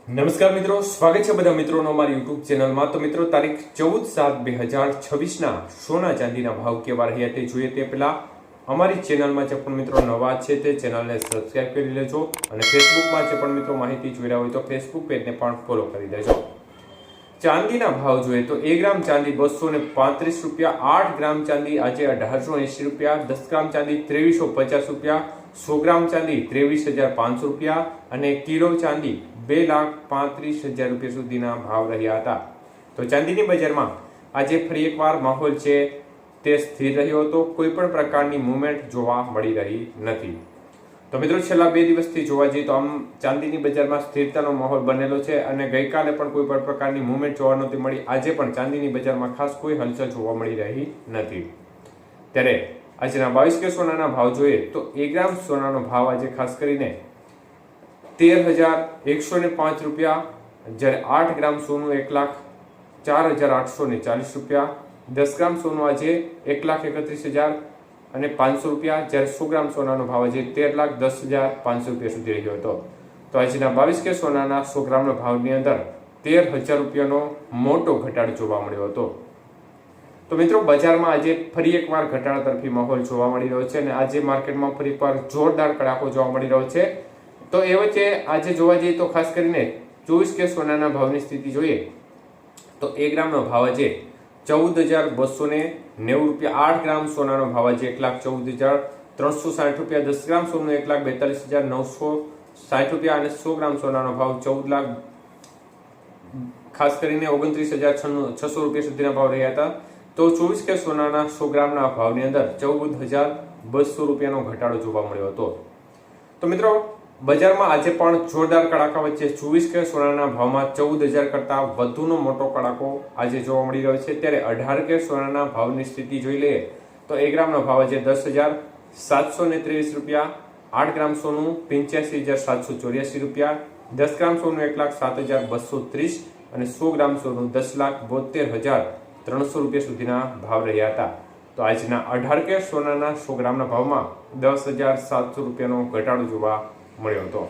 નમસ્કાર મિત્રો, સ્વાગત છે બધા મિત્રોનો અમારી યુટ્યુબ ચેનલમાં। તો મિત્રો, તારીખ 14/7/2026 ના સોના ચાંદીના ભાવ કેવા રહ્યા તે જોઈએ તે પહેલા અમારી ચેનલમાં જે પણ મિત્રો નવા છે તે ચેનલને સબસ્ક્રાઇબ કરી લેજો અને ફેસબુકમાં જે પણ મિત્રો માહિતી જોઈ રહ્યા હોય તો ફેસબુક પેજને પણ ફોલો કરી દેજો। ચાંદીના ભાવ જોઈએ તો 1 ગ્રામ ચાંદી 235 રૂપિયા, 8 ગ્રામ ચાંદી આજે 1880 રૂપિયા, 10 ગ્રામ ચાંદી 2350 રૂપિયા, 100 ગ્રામ ચાંદી 23,500 રૂપિયા અને કિલો ચાંદી 2,35,000 રૂપિયા સુધીના ભાવ રહ્યા હતા। તો ચાંદીની બજારમાં આજે ફરી એકવાર માહોલ છે તે સ્થિર રહ્યો હતો, કોઈ પણ પ્રકારની મૂવમેન્ટ જોવા મળી રહી નથી। તો મિત્રો, છેલ્લા 2 દિવસથી જોવા જઈએ તો આમ ચાંદીની બજારમાં સ્થિરતાનો માહોલ બનેલો છે અને ગઈકાલે પણ કોઈ પણ પ્રકારની મૂવમેન્ટ જોવા નહોતી મળી। આજે પણ ચાંદીની બજારમાં ખાસ કોઈ હલચલ જોવા મળી રહી નથી। ત્યારે આજના 22 કે સોનાના ભાવ જોઈએ તો 1 ગ્રામ સોનાનો ભાવ આજે ખાસ કરીને 13,105 રૂપિયા, જ્યારે 8 ગ્રામ સોનું 1,04,840 રૂપિયા, 10 ગ્રામ સોનું આજે 1,31,500 રૂપિયા, જ્યારે 100 ગ્રામ સોનાનો ભાવ આજે 13,10,500 રૂપિયા સુધી રહ્યો હતો। તો આજના 22 કે સોનાના 100 ગ્રામના ભાવની અંદર 13,000 રૂપિયાનો મોટો ઘટાડો જોવા મળ્યો હતો। તો મિત્રો, બજારમાં આજે ફરી એકવાર ઘટાડા તરફી માહોલ જોવા મળી રહ્યો છે અને આજે માર્કેટમાં ફરી એકવાર જોરદાર કડાકો જોવા મળી રહ્યો છે। તો એ વચ્ચે આજે જોવા જઈએ તો ખાસ કરીને 24 કે સોનાના ભાવની સ્થિતિ જોઈએ તો 1 ગ્રામનો ભાવ આજે 14,290 રૂપિયા, 8 ગ્રામ સોનાનો ભાવ આજે 1,14,360 રૂપિયા, 10 ગ્રામ સોનું 1,42,960 રૂપિયા અને 100 ગ્રામ સોનાનો ભાવ 14 ખાસ કરીને 29,600 રૂપિયા સુધીના ભાવ રહ્યા હતા। તો 24 કે સોનાના 100 ગ્રામના ભાવની અંદર 14,200 રૂપિયાનો ઘટાડો જોવા મળ્યો હતો। તો મિત્રો, બજારમાં આજે પણ જોરદાર કડાકા વચ્ચે 24 કે સોનાના ભાવમાં 14,000 કરતા વધુનો મોટો કડાકો આજે જોવા મળી રહ્યો છે। ત્યારે 18 કે સોનાના ભાવની સ્થિતિ જોઈ લઈએ તો 1 ગ્રામનો ભાવ આજે 10,723 રૂપિયા, 8 ગ્રામ સોનું 85,784 રૂપિયા, 10 ગ્રામ સોનું 1,07,230 અને 100 ગ્રામ સોનું 10,72,300 રૂપિયા સુધીના ભાવ રહ્યા હતા। તો આજના 18 કે સોનાના 100 ગ્રામના ભાવમાં 10,700 રૂપિયાનો ઘટાડો જોવા મળ્યો હતો।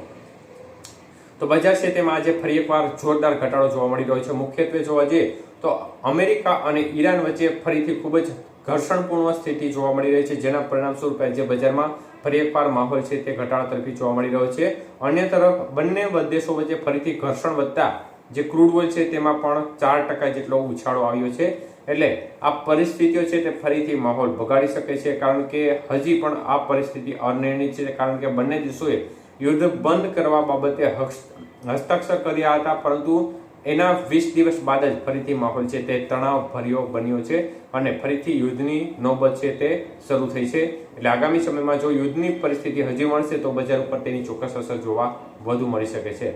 તો બજાર છે તેમાં આજે ફરી એકવાર જોરદાર ઘટાડો જોવા મળી રહ્યો છે। મુખ્યત્વે જોવા જઈએ તો અમેરિકા અને ઈરાન વચ્ચે ફરીથી ખૂબ જ ઘર્ષણપૂર્ણ સ્થિતિ જોવા મળી રહી છે, જેના પરિણામ સ્વરૂપે આજે બજારમાં ફરી એકવાર માહોલ છે તે ઘટાડા તરફી જોવા મળી રહ્યો છે। અન્ય તરફ બંને દેશો વચ્ચે ફરીથી ઘર્ષણ વધતા જે ક્રૂડ ઓઇલ છે તેમાં પણ 4% જેટલો ઉછાળો આવ્યો છે। એટલે આ પરિસ્થિતિઓ છે તે ફરીથી માહોલ બગાડી શકે છે, કારણ કે હજી પણ આ પરિસ્થિતિ અનિર્ણિત છે, કારણ કે બંને દેશોએ યુદ્ધ બંધ કરવા બાબતે હસ્તાક્ષર કર્યા હતા, પરંતુ એના 20 દિવસ બાદ જ ફરીથી માહોલ છે તે તણાવભર્યો બન્યો છે અને ફરીથી યુદ્ધની નોબત છે તે શરૂ થઈ છે। એટલે આગામી સમયમાં જો યુદ્ધની પરિસ્થિતિ હજી મળશે તો બજાર ઉપર તેની ચોક્કસ અસર જોવા વધુ મળી શકે છે।